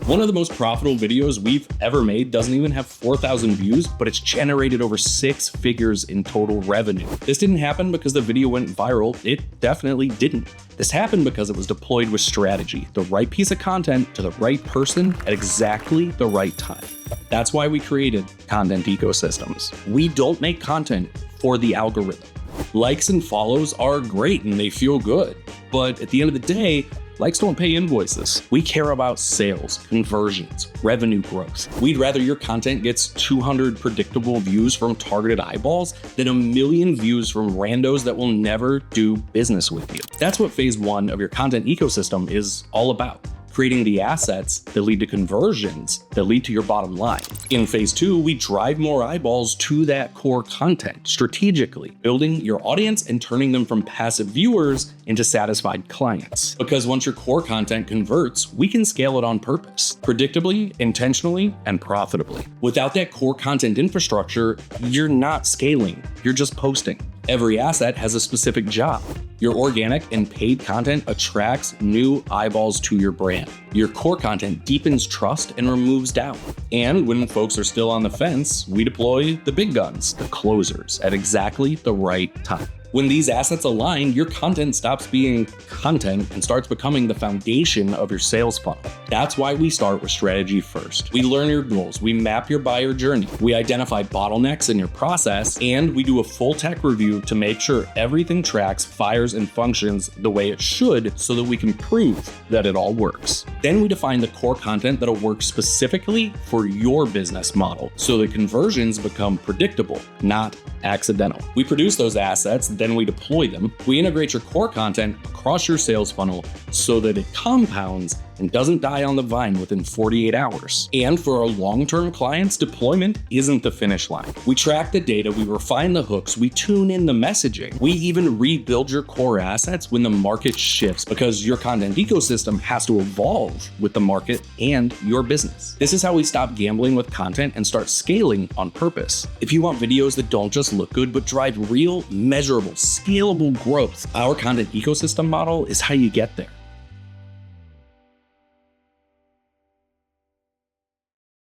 One of the most profitable videos we've ever made doesn't even have 4,000 views, but it's generated over 6 figures in total revenue. This didn't happen because the video went viral. It definitely didn't. This happened because it was deployed with strategy, the right piece of content to the right person at exactly the right time. That's why we created Content Ecosystems. We don't make content for the algorithm. Likes and follows are great and they feel good, but at the end of the day, likes don't pay invoices. We care about sales, conversions, revenue growth. We'd rather your content gets 200 predictable views from targeted eyeballs than 1 million views from randos that will never do business with you. That's what phase 1 of your content ecosystem is all about. Creating the assets that lead to conversions that lead to your bottom line. In phase 2, we drive more eyeballs to that core content strategically, building your audience and turning them from passive viewers into satisfied clients. Because once your core content converts, we can scale it on purpose, predictably, intentionally, and profitably. Without that core content infrastructure, you're not scaling, you're just posting. Every asset has a specific job. Your organic and paid content attracts new eyeballs to your brand. Your core content deepens trust and removes doubt. And when folks are still on the fence, we deploy the big guns, the closers, at exactly the right time. When these assets align, your content stops being content and starts becoming the foundation of your sales funnel. That's why we start with strategy first. We learn your goals, we map your buyer journey, we identify bottlenecks in your process, and we do a full tech review to make sure everything tracks, fires, and functions the way it should so that we can prove that it all works. Then we define the core content that'll work specifically for your business model so the conversions become predictable, not accidental. We produce those assets, then we deploy them. We integrate your core content across your sales funnel so that it compounds and doesn't die on the vine within 48 hours. And for our long-term clients, deployment isn't the finish line. We track the data, we refine the hooks, we tune in the messaging. We even rebuild your core assets when the market shifts because your content ecosystem has to evolve with the market and your business. This is how we stop gambling with content and start scaling on purpose. If you want videos that don't just look good, but drive real, measurable, scalable growth, our content ecosystem model is how you get there.